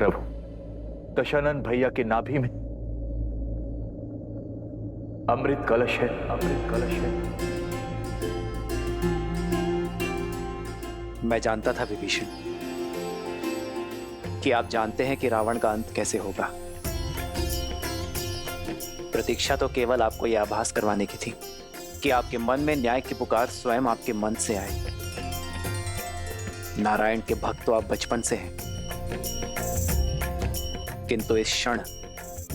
प्रभु, दशानन भैया के नाभि में अमृत कलश है, अमृत कलश है। मैं जानता था विभीषण कि आप जानते हैं कि रावण का अंत कैसे होगा। प्रतीक्षा तो केवल आपको यह आभास करवाने की थी कि आपके मन में न्याय की पुकार स्वयं आपके मन से आए। नारायण के भक्त तो आप बचपन से हैं, किंतु इस क्षण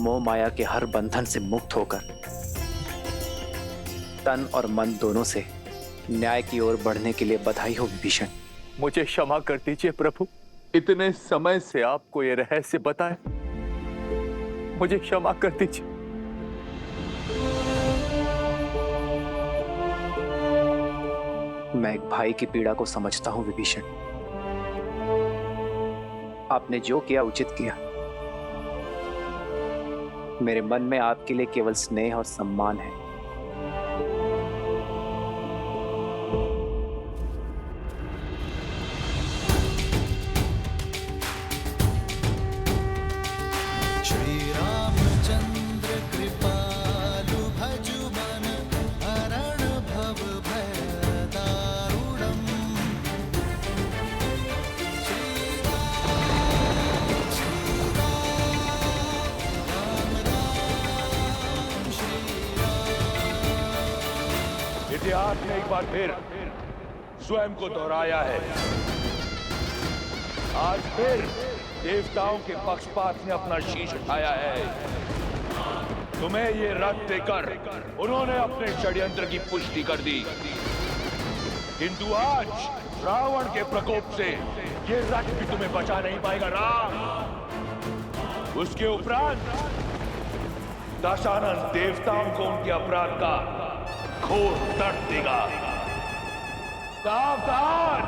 मोह माया के हर बंधन से मुक्त होकर तन और मन दोनों से न्याय की ओर बढ़ने के लिए बधाई हो विभीषण। मुझे क्षमा कर दीजिए प्रभु, इतने समय से आपको ये रहस्य बताए, मुझे क्षमा कर दीजिए। मैं एक भाई की पीड़ा को समझता हूं विभीषण। आपने जो किया उचित किया। मेरे मन में आपके लिए केवल स्नेह और सम्मान है। इतिहास ने एक बार फिर स्वयं को दोहराया है। आज फिर देवताओं के पक्षपात ने अपना शीश उठाया है। तुम्हें ये रथ देकर उन्होंने अपने षड्यंत्र की पुष्टि कर दी, किंतु आज रावण के प्रकोप से ये रथ भी तुम्हें बचा नहीं पाएगा राम। उसके उपरांत दशानन देवताओं को उनके अपराध का घोर दर्द देगा। सावधान!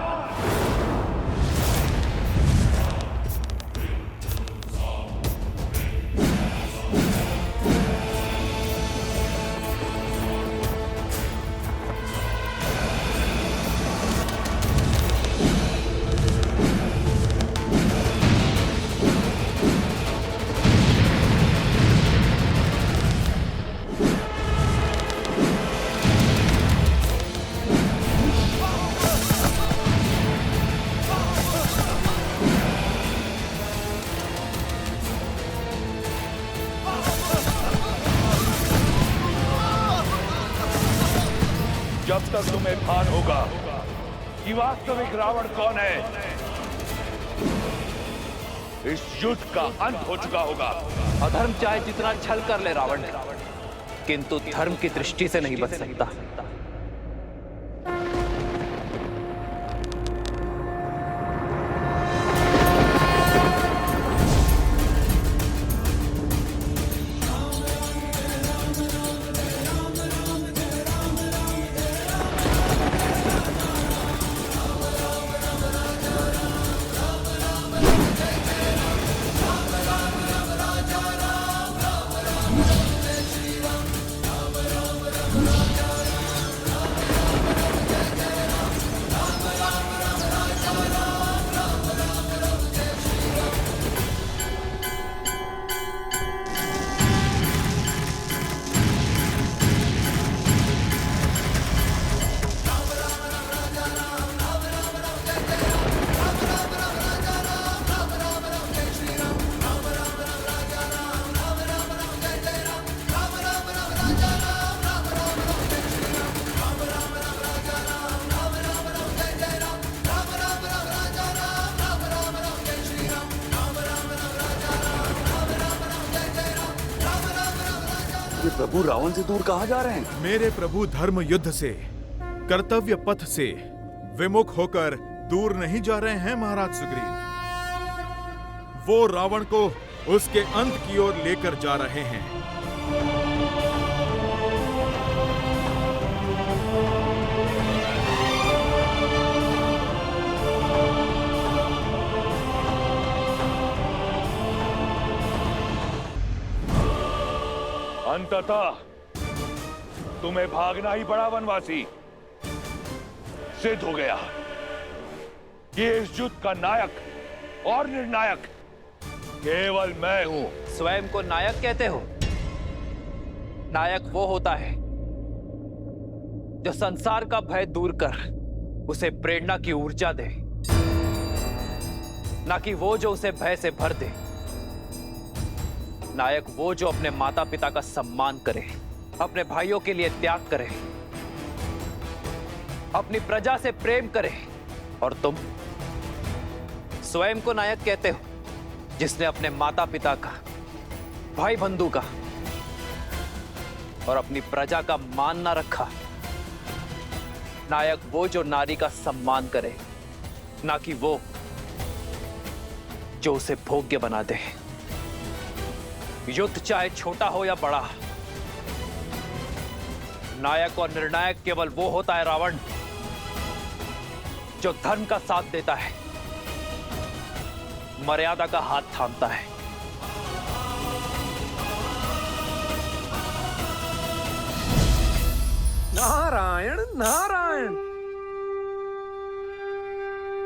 जब तक तुम्हें भान होगा कि वास्तविक रावण कौन है, इस युद्ध का अंत हो चुका होगा। अधर्म चाहे जितना छल कर ले रावण, किंतु धर्म की दृष्टि से नहीं बच सकता। प्रभु रावण से दूर कहां जा रहे हैं? मेरे प्रभु धर्म युद्ध से, कर्तव्य पथ से विमुख होकर दूर नहीं जा रहे हैं महाराज सुग्रीव। वो रावण को उसके अंत की ओर लेकर जा रहे हैं। अंततः तुम्हें भागना ही पड़ा वनवासी। सिद्ध हो गया कि इस युद्ध का नायक और निर्णायक केवल मैं हूं। स्वयं को नायक कहते हो? नायक वो होता है जो संसार का भय दूर कर उसे प्रेरणा की ऊर्जा दे, ना कि वो जो उसे भय से भर दे। नायक वो जो अपने माता पिता का सम्मान करे, अपने भाइयों के लिए त्याग करे, अपनी प्रजा से प्रेम करे। और तुम स्वयं को नायक कहते हो जिसने अपने माता पिता का, भाई बंधु का और अपनी प्रजा का मान ना रखा। नायक वो जो नारी का सम्मान करे, ना कि वो जो उसे भोग्य बना दे। युद्ध चाहे छोटा हो या बड़ा, नायक और निर्णायक केवल वो होता है रावण जो धर्म का साथ देता है, मर्यादा का हाथ थामता है। नारायण नारायण।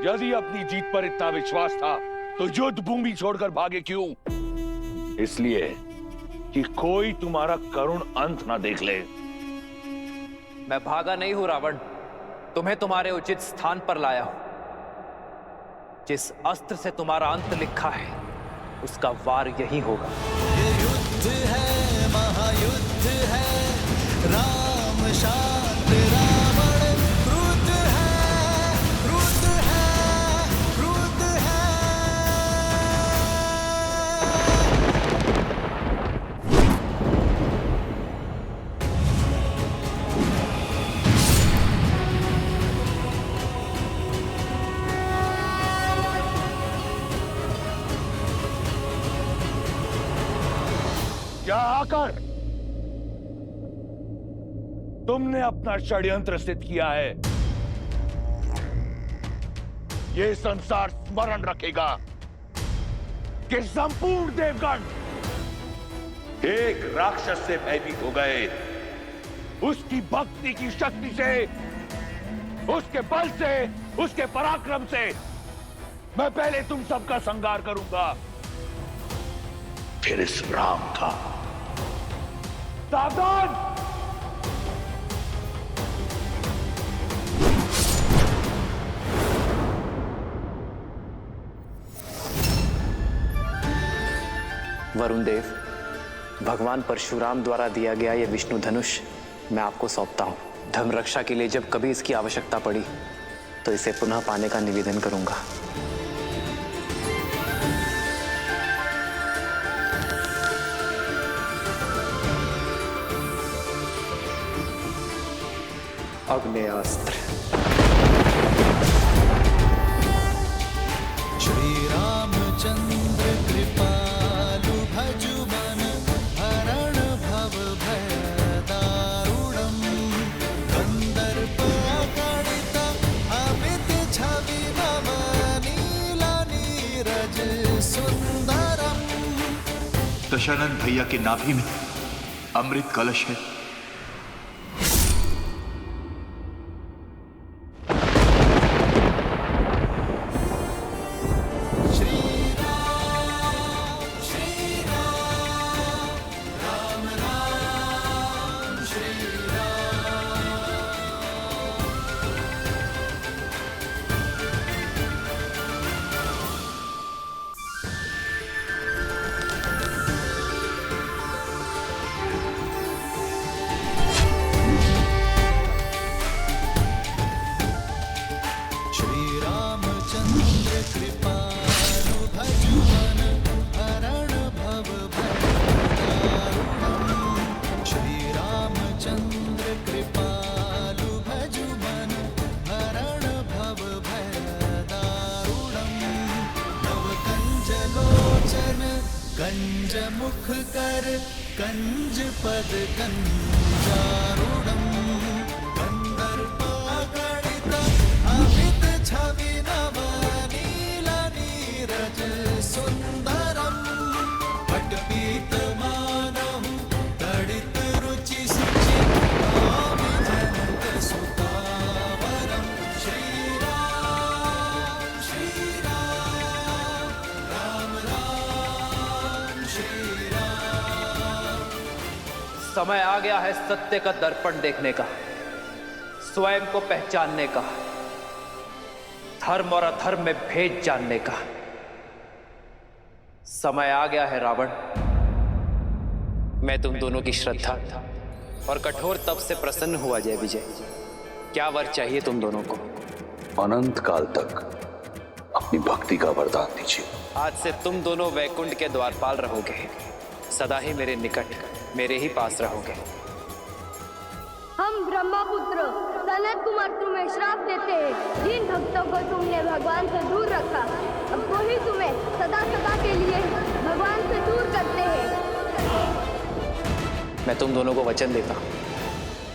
यदि अपनी जीत पर इतना विश्वास था तो युद्ध भूमि छोड़कर भागे क्यों? इसलिए कि कोई तुम्हारा करुण अंत ना देख ले। मैं भागा नहीं हूं रावण, तुम्हें तुम्हारे उचित स्थान पर लाया हूं। जिस अस्त्र से तुम्हारा अंत लिखा है उसका वार यही होगा। ये युद्ध है, महायुद्ध है, राम शांत रावण क्रुद्ध है, क्रुद्ध है, क्रुद्ध है। क्या आकर तुमने अपना षड्यंत्र सिद्ध किया है? यह संसार स्मरण रखेगा कि संपूर्ण देवगण एक राक्षस से भयभीत हो गए। उसकी भक्ति की शक्ति से, उसके बल से, उसके पराक्रम से मैं पहले तुम सबका संहार करूंगा, फिर इस राम का। सावधान! वरुण देव, भगवान परशुराम द्वारा दिया गया यह विष्णु धनुष मैं आपको सौंपता हूं। धर्म रक्षा के लिए जब कभी इसकी आवश्यकता पड़ी तो इसे पुनः पाने का निवेदन करूंगा। अग्नेयास्त्र। श्री रामचंद्र कृपालु भजुमन हरण भव भय दारुणम कंदर्प अगणित अमित छवि नव नील नीरज सुंदरम। दशानंद भैया के नाभि में अमृत कलश है। कंज मुख कर कंज पद कंजारूढ़म कंदर्प अगणित अमित छवि नव नील नीरज सुंदरम। पटपीत मानहु तड़ित रुचि सुचि भावि जनक सुतावरम। श्री राम राम राम समय आ गया है सत्य का दर्पण देखने का, स्वयं को पहचानने का, धर्म और अधर्म में भेद जानने का। समय आ गया है रावण। मैं तुम दोनों की श्रद्धा और कठोर तप से प्रसन्न हुआ जय विजय। क्या वर चाहिए तुम दोनों को? अनंत काल तक अपनी भक्ति का वरदान दीजिए। आज से तुम दोनों वैकुंठ के द्वारपाल रहोगे, सदा ही मेरे निकट, मेरे ही पास रहोगे। हम ब्रह्मपुत्र सनत कुमार तुम्हें श्राप देते हैं। जिन भक्तों को तुमने भगवान से दूर रखा, अब वही तुम्हें सदा सदा के लिए भगवान से दूर करते हैं। मैं तुम दोनों को वचन देता हूं,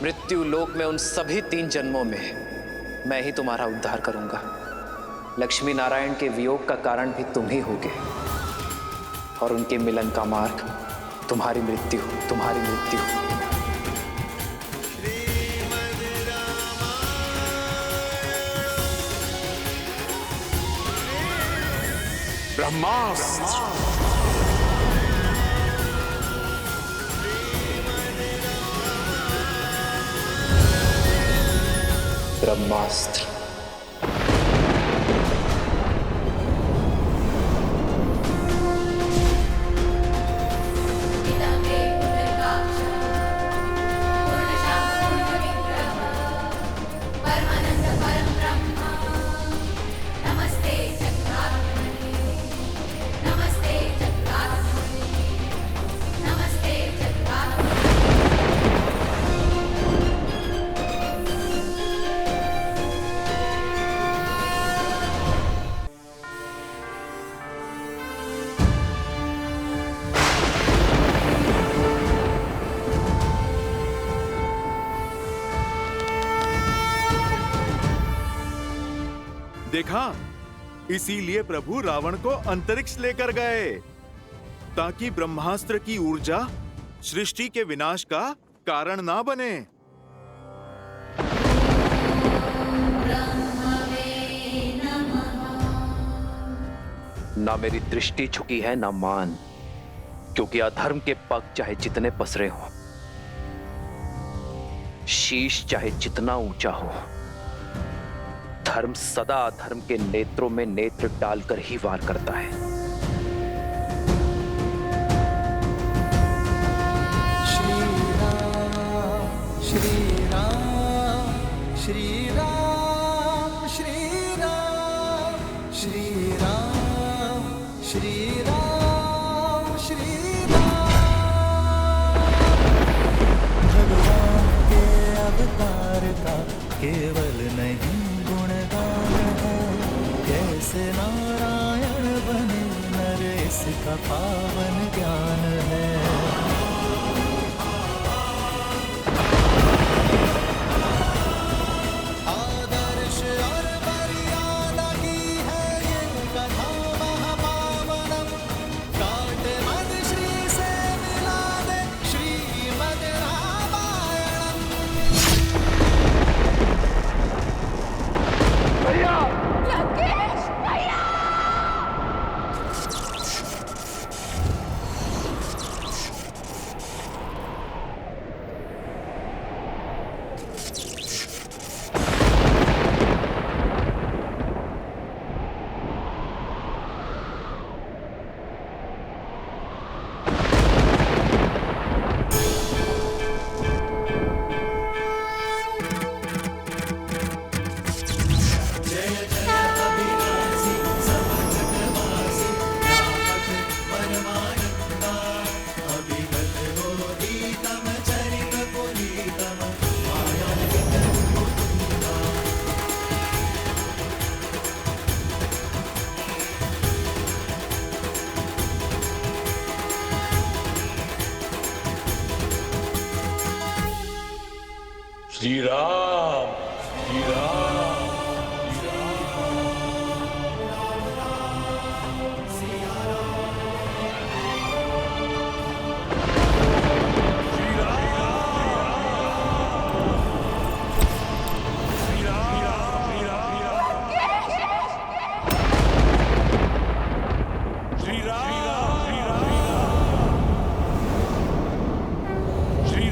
मृत्यु लोक में उन सभी 3 जन्मों में मैं ही तुम्हारा उद्धार करूंगा। लक्ष्मी नारायण के वियोग का कारण भी तुम ही होगे, और उनके मिलन का मार्ग तुम्हारी मृत्यु, तुम्हारी मृत्यु। ब्रह्मास्त्र। ब्रह्मास्त्र। देखा, इसीलिए प्रभु रावण को अंतरिक्ष लेकर गए, ताकि ब्रह्मास्त्र की ऊर्जा सृष्टि के विनाश का कारण ना बने। ना मेरी दृष्टि झुकी है ना मान, क्योंकि अधर्म के पग चाहे जितने पसरे हो, शीश चाहे जितना ऊंचा हो, धर्म सदा अधर्म के नेत्रों में नेत्र डालकर ही वार करता है। श्री राम श्री राम श्री राम श्री राम श्री राम श्री राम श्री राम। भगवान के अवतार का केवल नहीं कैसे नारायण बने नर, इसका पावन ज्ञान है। आदर्श और मर्यादा की है ये कथा महापावनम। काट मद श्री से मिला दे श्रीमद रामायणम। भैया श्री राम श्री राम। श्री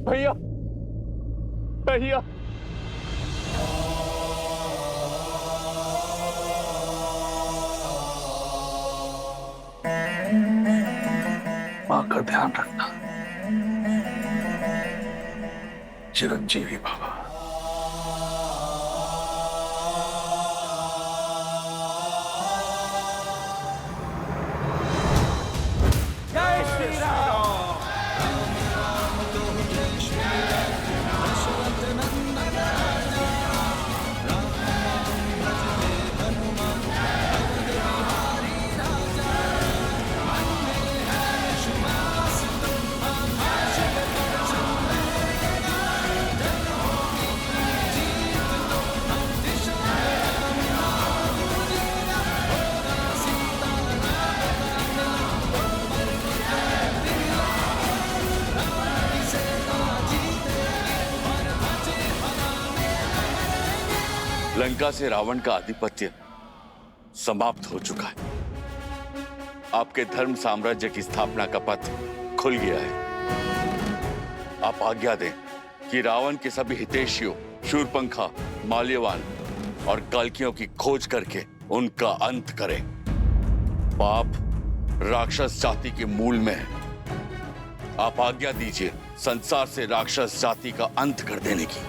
भैया भैया मां का ध्यान रखना। चिरंजीवी बाबा। जय श्री राम। लंका से रावण का आधिपत्य समाप्त हो चुका है। आपके धर्म साम्राज्य की स्थापना का पथ खुल गया है। आप आज्ञा दें कि रावण के सभी हितैषियों शूरपंखा, माल्यवान और कल्कियों की खोज करके उनका अंत करें। पाप राक्षस जाति के मूल में है। आप आज्ञा दीजिए संसार से राक्षस जाति का अंत कर देने की।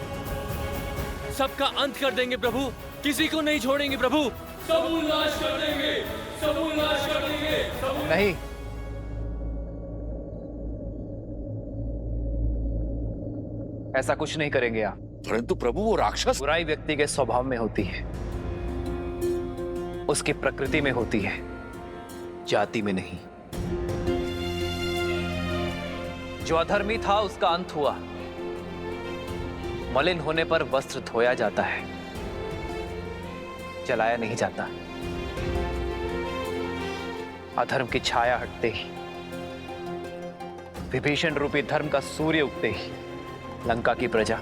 सबका अंत कर देंगे प्रभु, किसी को नहीं छोड़ेंगे प्रभु। सबूल नाश कर देंगे, सबूल नाश कर देंगे। नहीं, ऐसा कुछ नहीं करेंगे आप। परंतु प्रभु वो राक्षस। बुराई व्यक्ति के स्वभाव में होती है, उसकी प्रकृति में होती है, जाति में नहीं। जो अधर्मी था उसका अंत हुआ। मलिन होने पर वस्त्र धोया जाता है, जलाया नहीं जाता। अधर्म की छाया हटते ही, विभीषण रूपी धर्म का सूर्य उगते ही लंका की प्रजा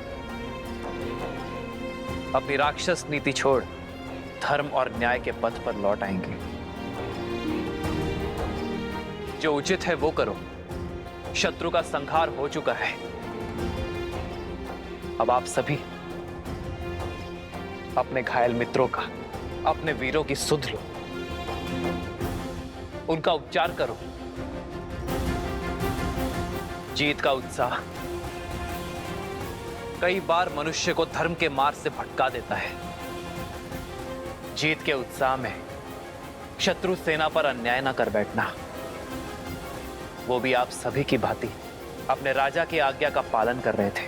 अपनी राक्षस नीति छोड़ धर्म और न्याय के पथ पर लौट आएंगे। जो उचित है वो करो। शत्रु का संहार हो चुका है। अब आप सभी अपने घायल मित्रों का, अपने वीरों की सुध लो, उनका उपचार करो। जीत का उत्साह कई बार मनुष्य को धर्म के मार्ग से भटका देता है। जीत के उत्साह में शत्रु सेना पर अन्याय न कर बैठना, वो भी आप सभी की भांति अपने राजा की आज्ञा का पालन कर रहे थे।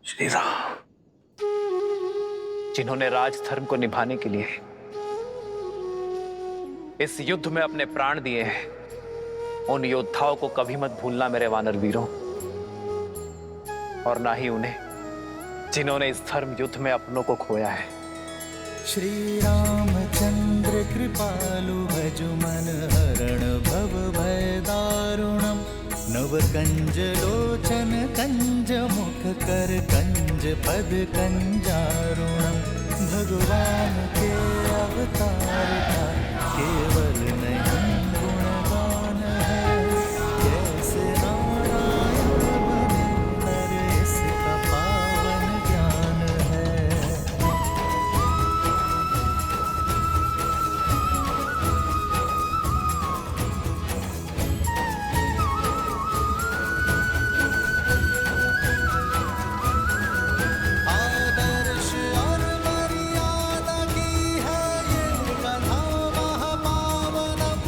श्री राम। जिन्होंने राजधर्म को निभाने के लिए इस युद्ध में अपने प्राण दिए हैं, उन योद्धाओं को कभी मत भूलना मेरे वानर वीरों, और ना ही उन्हें जिन्होंने इस धर्म युद्ध में अपनों को खोया है। श्री रामचंद्र कृपालु भजु मन हरण भव भय दारुणम। नव कंज लोचन कंज मुख कर कंज पद कंजारुणम। भगवान के अवतार का केवल नहीं गुणगान है। कैसे नारायण बने नर इसका पावन ज्ञान है। आदर्श और मर्यादा की है ये कथा महापावनम।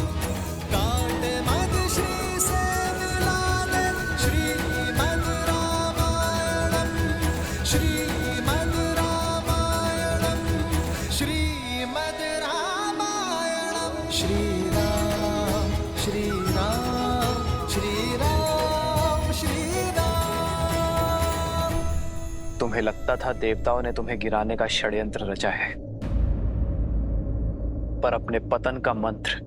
काट मद श्री से मिलाने श्रीमद् रामायणम। श्रीमद् रामायणम। श्रीमद् रामायणम। श्री राम श्री राम श्री राम श्री राम। तुम्हें लगता था देवताओं ने तुम्हें गिराने का षड्यंत्र रचा है, पर अपने पतन का मंत्र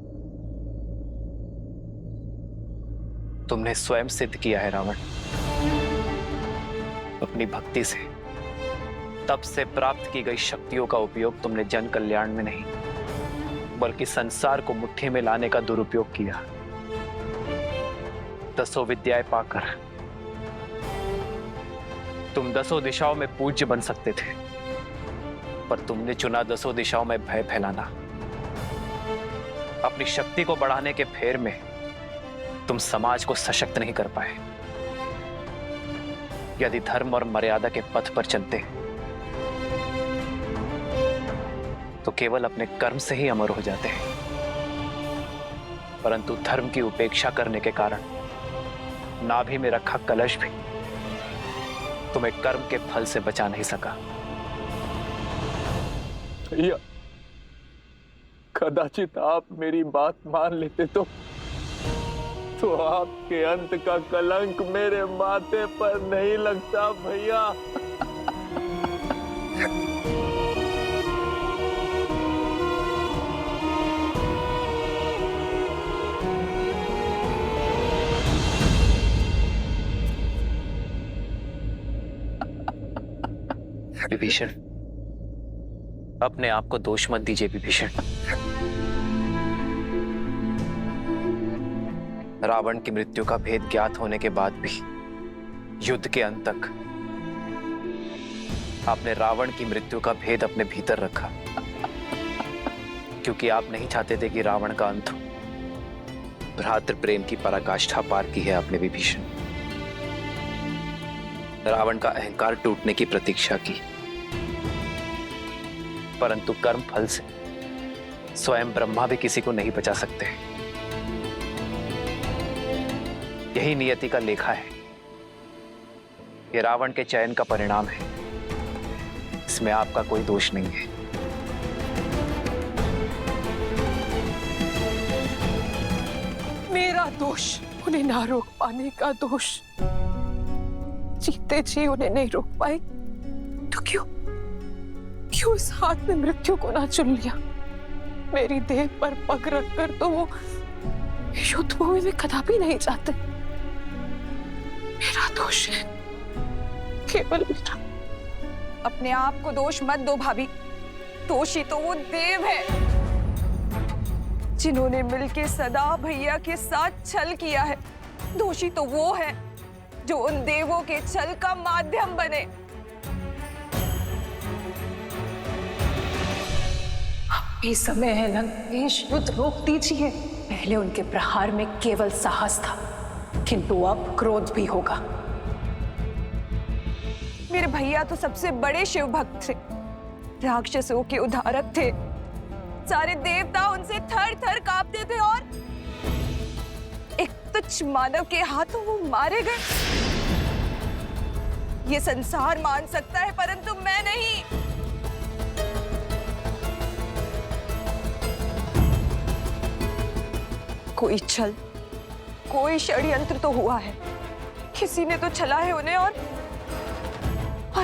तुमने स्वयं सिद्ध किया है रावण। अपनी भक्ति से, तप से प्राप्त की गई शक्तियों का उपयोग तुमने जन कल्याण में नहीं, बल्कि संसार को मुट्ठी में लाने का दुरुपयोग किया। 10 विद्याएं पाकर तुम 10 दिशाओं में पूज्य बन सकते थे, पर तुमने चुना 10 दिशाओं में भय फैलाना। अपनी शक्ति को बढ़ाने के फेर में तुम समाज को सशक्त नहीं कर पाए। यदि धर्म और मर्यादा के पथ पर चलते तो केवल अपने कर्म से ही अमर हो जाते हैं, परंतु धर्म की उपेक्षा करने के कारण नाभि में रखा कलश भी तुम्हें कर्म के फल से बचा नहीं सका। भैया, कदाचित आप मेरी बात मान लेते तो आपके अंत का कलंक मेरे माथे पर नहीं लगता भैया। विभीषण, अपने आप को दोष मत दीजिए विभीषण। रावण की मृत्यु का भेद ज्ञात होने के बाद भी युद्ध के अंत तक आपने रावण की मृत्यु का भेद अपने भीतर रखा, क्योंकि आप नहीं चाहते थे कि रावण का अंत हो। भ्रातृ प्रेम की पराकाष्ठा पार की है आपने विभीषण। रावण का अहंकार टूटने की प्रतीक्षा की, परंतु कर्म फल से स्वयं ब्रह्मा भी किसी को नहीं बचा सकते। यही नियति का लेखा है। ये रावण के चयन का परिणाम है, इसमें आपका कोई दोष नहीं है। मेरा दोष उन्हें ना रोक पाने का दोष। जीते जी उन्हें नहीं रोक पाए तो क्यों इस हाथ में मृत्यु को ना चुन लिया? मेरी देह पर पग रखकर तो वो युद्ध भूमि में कदापि नहीं जाते। मेरा दोष है, केवल मेरा। अपने आप को दोष मत दो भाभी। दोषी तो वो देव है जिन्होंने मिलके सदा भैया के साथ छल किया है। दोषी तो वो है जो उन देवों के छल का माध्यम बने। अभी समय है लंकेश, युद्ध रोक दीजिए। पहले उनके प्रहार में केवल साहस था, किंतु अब क्रोध भी होगा। मेरे भैया तो सबसे बड़े शिव भक्त थे, राक्षसों के उद्धारक थे। सारे देवता उनसे थर थर कांपते थे और एक तुच्छ मानव के हाथों वो मारे गए। ये संसार मान सकता है, परंतु मैं नहीं। कोई छल, कोई षड्यंत्र तो हुआ है। किसी ने तो छला है उन्हें और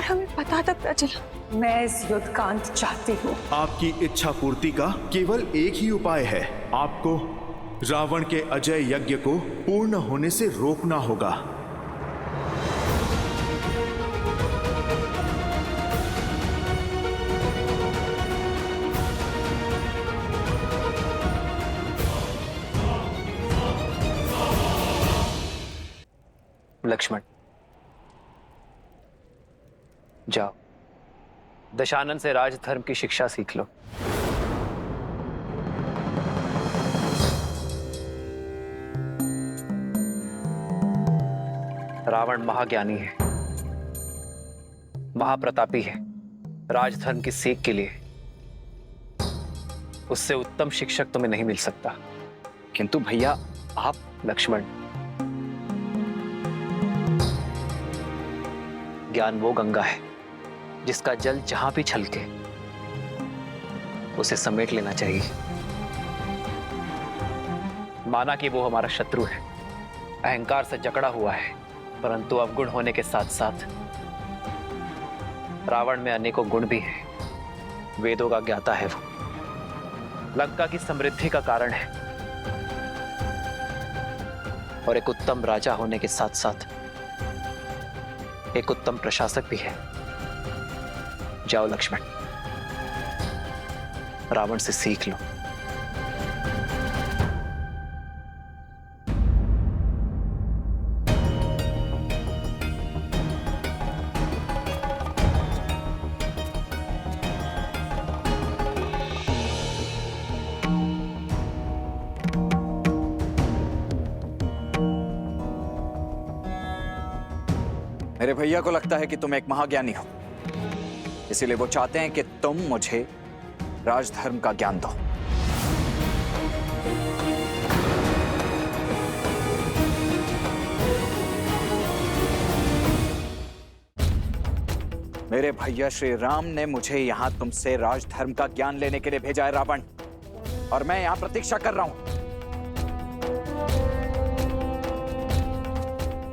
हमें पता तक न चला। मैं इस युद्ध का अंत चाहती हूँ। आपकी इच्छा पूर्ति का केवल एक ही उपाय है। आपको रावण के अजय यज्ञ को पूर्ण होने से रोकना होगा। लक्ष्मण, जाओ दशानन से राजधर्म की शिक्षा सीख लो। रावण महाज्ञानी है, महाप्रतापी है। राजधर्म की सीख के लिए उससे उत्तम शिक्षक तुम्हें नहीं मिल सकता। किंतु भैया आप, लक्ष्मण, ज्ञान वो गंगा है जिसका जल जहां भी छलके उसे समेट लेना चाहिए। माना कि वो हमारा शत्रु है, अहंकार से जकड़ा हुआ है, परंतु अवगुण होने के साथ साथ रावण में अनेकों गुण भी हैं। वेदों का ज्ञाता है वो, लंका की समृद्धि का कारण है और एक उत्तम राजा होने के साथ साथ एक उत्तम प्रशासक भी है। जाओ लक्ष्मण, रावण से सीख लो। मेरे भैया को लगता है कि तुम एक महाज्ञानी हो, इसीलिए वो चाहते हैं कि तुम मुझे राजधर्म का ज्ञान दो। मेरे भैया श्री राम ने मुझे यहां तुमसे राजधर्म का ज्ञान लेने के लिए भेजा है रावण, और मैं यहां प्रतीक्षा कर रहा हूं।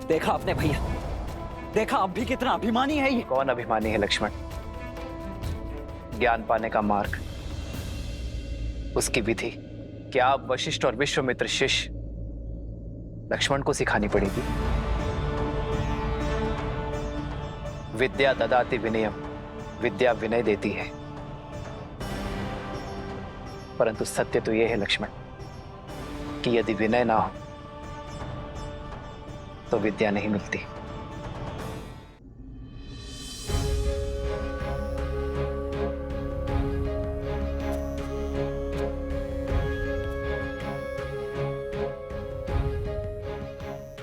देखा आपने भैया, देखा अब भी कितना अभिमानी है ये। कौन अभिमानी है लक्ष्मण? ज्ञान पाने का मार्ग, उसकी विधि क्या आप वशिष्ठ और विश्वामित्र शिष्य लक्ष्मण को सिखानी पड़ेगी। विद्या ददाति विनयम, विद्या विनय देती है, परंतु सत्य तो यह है लक्ष्मण कि यदि विनय ना हो तो विद्या नहीं मिलती।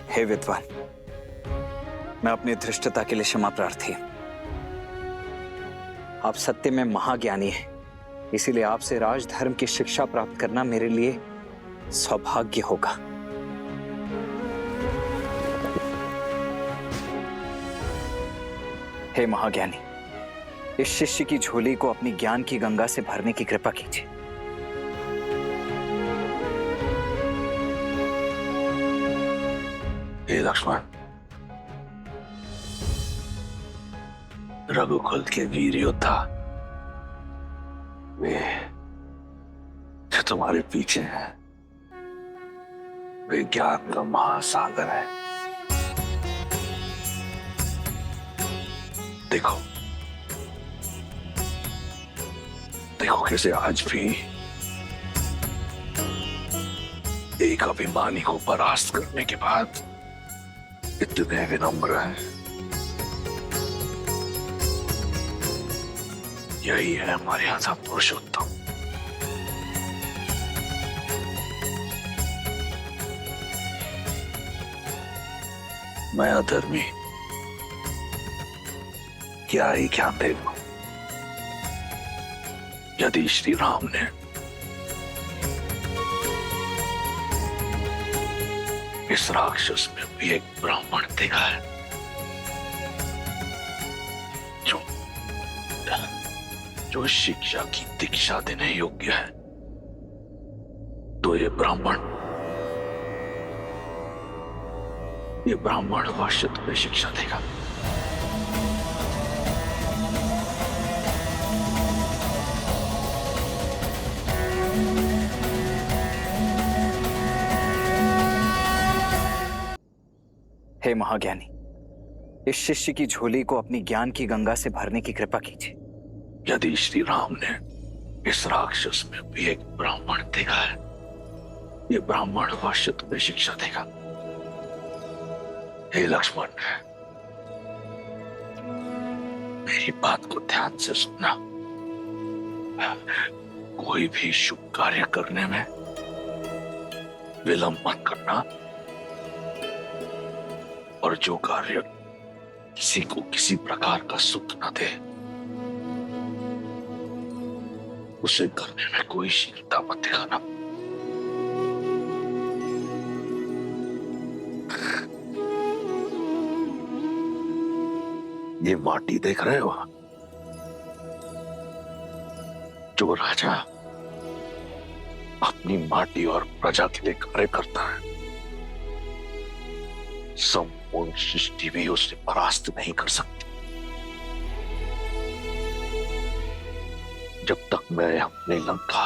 हे विद्वान, मैं अपनी धृष्टता के लिए क्षमा प्रार्थी। आप सत्य में महाज्ञानी हैं, इसीलिए आपसे राजधर्म की शिक्षा प्राप्त करना मेरे लिए सौभाग्य होगा। हे महाज्ञानी, इस शिष्य की झोली को अपनी ज्ञान की गंगा से भरने की कृपा कीजिए। हे लक्ष्मण, रघुकुल के वीर योद्धा वे जो तुम्हारे पीछे हैं, वे ज्ञान का महासागर है। देखो देखो कैसे आज भी एक अभिमानी को परास्त करने के बाद इतने विनम्र हैं। यही है हमारे यहाँ पुरुषोत्तम। मैं अधर्मी क्या ही ज्ञान दे दूं? यदि श्री राम ने इस राक्षस में भी एक ब्राह्मण देखा है जो शिक्षा की दीक्षा देने योग्य है, तो ये ब्राह्मण अवश्य तुम्हें शिक्षा देगा। हे महाज्ञानी, इस शिष्य की झोली को अपनी ज्ञान की गंगा से भरने की कृपा कीजिए। यदि श्री राम ने इस राक्षस में भी एक ब्राह्मण देखा है, ये ब्राह्मण अवश्य तुम्हें शिक्षा देगा। हे लक्ष्मण, मेरी बात को ध्यान से सुनना। कोई भी शुभ कार्य करने में विलंब मत करना, और जो कार्य किसी को किसी प्रकार का सुख न दे उसे करने में कोई शीलता मत दिखाना। ये माटी देख रहे हो? जो राजा अपनी माटी और प्रजा के लिए कार्य करता है, संपूर्ण सृष्टि भी उसे परास्त नहीं कर सकती। जब तक मैं अपने लंका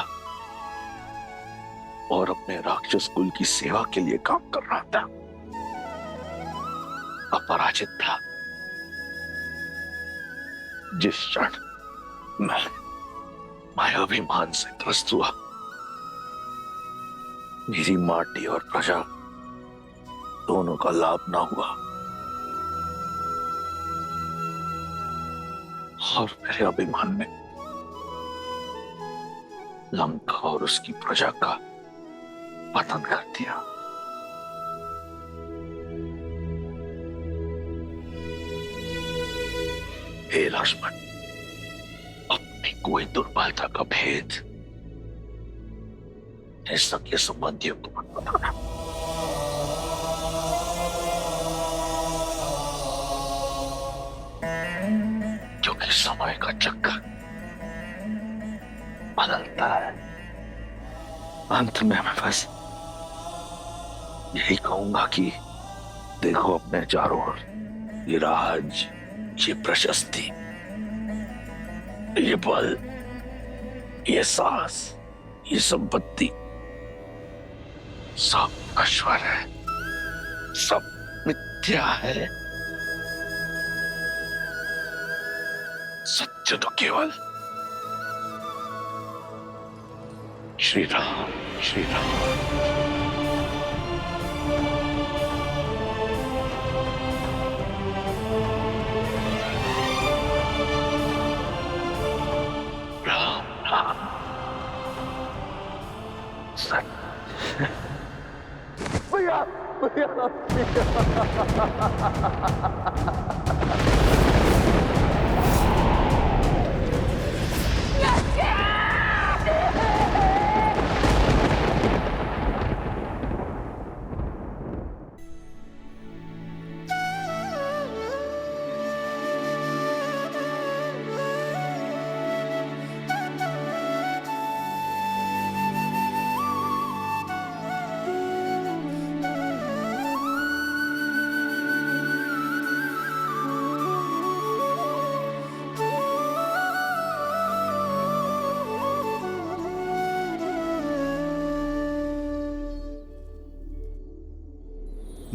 और अपने राक्षस कुल की सेवा के लिए काम कर रहा था, अपराजित था, जिस क्षण मैं अभिमान से त्रस्त हुआ, मेरी माटी और प्रजा दोनों का लाभ ना हुआ, और मेरे अभिमान ने लंका और उसकी प्रजा का पतन कर दिया। हे लक्ष्मण, अपनी कोई दुर्बलता का भेद सगे संबंधियों को मत बताना। क्योंकि समय का चक्कर बदलता है। अंत में मैं बस यही कहूंगा कि देखो अपने चारों ओर, ये राज, ये प्रशस्ति, ये बल, ये साहस, ये संपत्ति सब अश्वर है, सब मिथ्या है। सत्य तो केवल श्री राम, श्री राम। भैया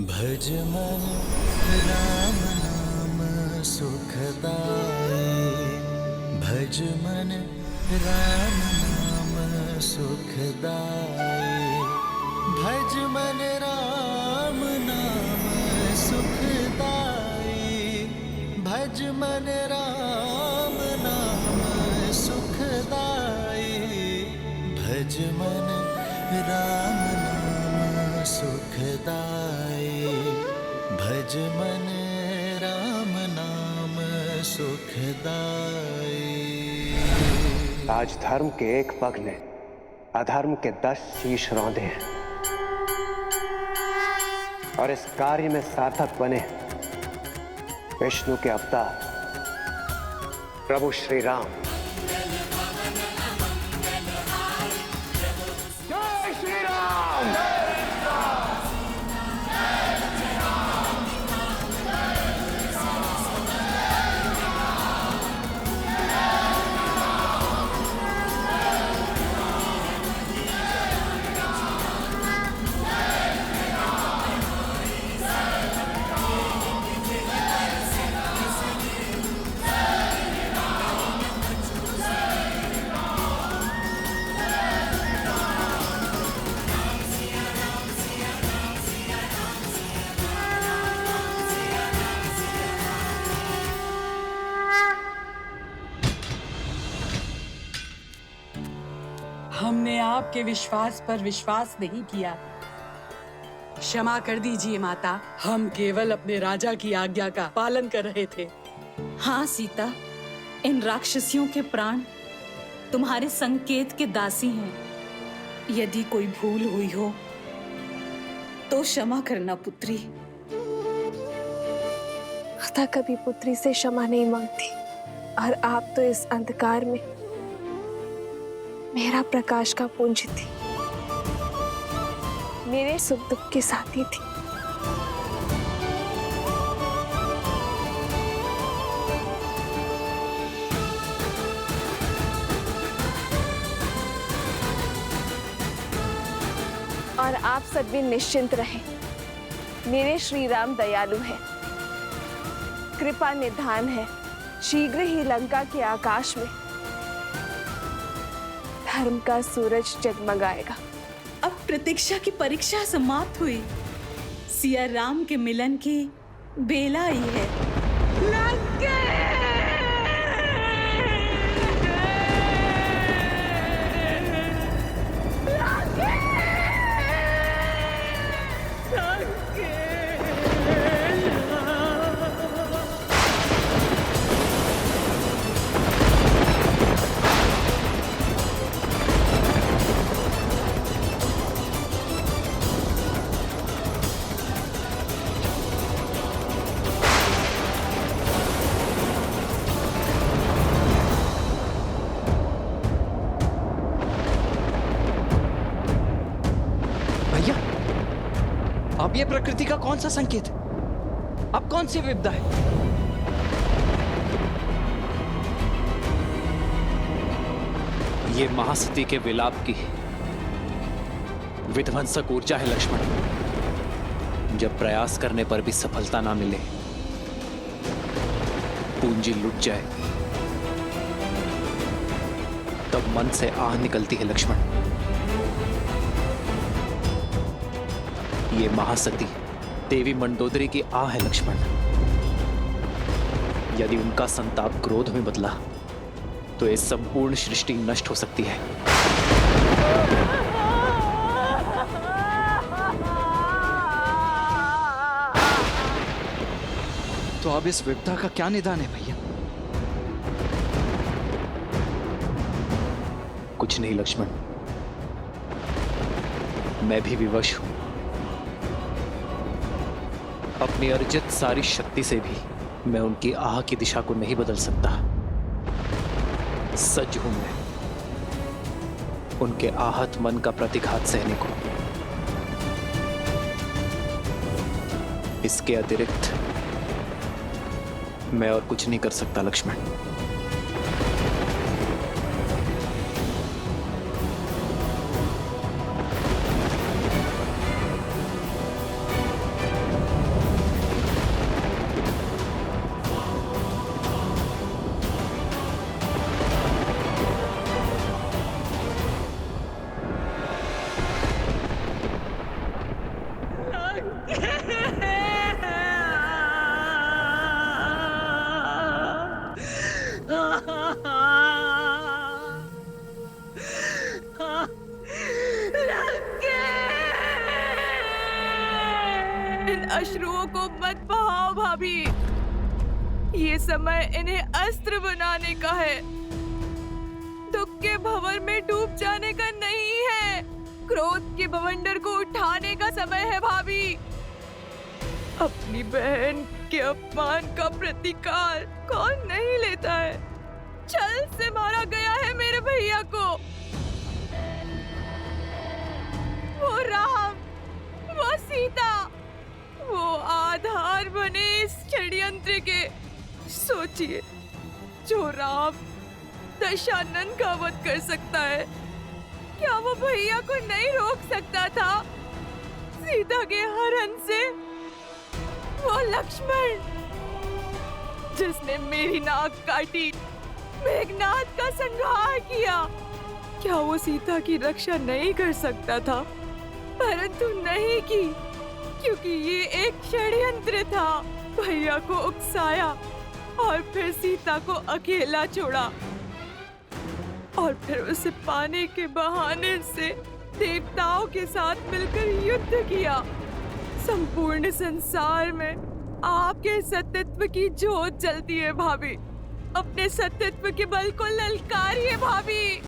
भज मन राम नाम सुखदाई, भज मन राम नाम सुखदाई, भज मन राम नाम सुखदाई, भज मन राम नाम सुखदाई, भज मन राम नाम सुखदाई, भज मन राम नाम सुखदाई। आज धर्म के एक पग ने अधर्म के 10 शीश रौंदे हैं और इस कार्य में सार्थक बने विष्णु के अवतार प्रभु श्री राम। जय श्री राम। हमने आपके विश्वास पर विश्वास नहीं किया। क्षमा कर दीजिए माता, हम केवल अपने राजा की आज्ञा का पालन कर रहे थे। हाँ सीता, इन राक्षसियों के प्राण तुम्हारे संकेत के दासी हैं। यदि कोई भूल हुई हो तो क्षमा करना पुत्री। माता कभी पुत्री से क्षमा नहीं मांगती और आप तो इस अंधकार में मेरा प्रकाश का पुंज थी, मेरे सुख दुख के साथी थी। और आप सब भी निश्चिंत रहें, मेरे श्री राम दयालु हैं, कृपा निधान है। शीघ्र ही लंका के आकाश में धर्म का सूरज जगमगाएगा। अब प्रतीक्षा की परीक्षा समाप्त हुई। सिया राम के मिलन की बेला आई है। अब ये प्रकृति का कौन सा संकेत है? अब कौन सी विपदा है? ये महासती के विलाप की विध्वंसक ऊर्जा है लक्ष्मण। जब प्रयास करने पर भी सफलता ना मिले, पूंजी लुट जाए, तब मन से आह निकलती है लक्ष्मण। ये महासती देवी मंडोदरी की आह है लक्ष्मण। यदि उनका संताप क्रोध में बदला तो ये संपूर्ण सृष्टि नष्ट हो सकती है। तो अब इस विपदा का क्या निदान है भैया? कुछ नहीं लक्ष्मण, मैं भी विवश हूं। अपनी अर्जित सारी शक्ति से भी मैं उनकी आह की दिशा को नहीं बदल सकता। सज्ज हूं मैं उनके आहत मन का प्रतिघात सहने को। इसके अतिरिक्त मैं और कुछ नहीं कर सकता लक्ष्मण। इन अश्रुओं को मत बहाओ भाभी। ये समय इन्हें अस्त्र बनाने का है, दुख के भंवर में डूब जाने का नहीं है। क्रोध के बवंडर को उठाने का समय है भाभी। अपनी बहन के अपमान का प्रतिकार कौन नहीं लेता है। छल से मारा गया है मेरे भैया को। वो राम, वो सीता, वो आधार बने इस षड्यंत्र के। सोचिए, जो राम दशानन का वध कर सकता है, क्या वो भैया को नहीं रोक सकता था सीता के हरण से? वो लक्ष्मण जिसने मेरी नाक काटी, मेघनाद का संहार किया, क्या वो सीता की रक्षा नहीं कर सकता था? परंतु नहीं की, क्योंकि ये एक षड्यंत्र था। भैया को उकसाया और फिर सीता को अकेला छोड़ा और फिर उसे पाने के बहाने से देवताओं के साथ मिलकर युद्ध किया। संपूर्ण संसार में आपके सत्यत्व की ज्योत जलती है भाभी। अपने सत्यत्व के बल को ललकारिए भाभी।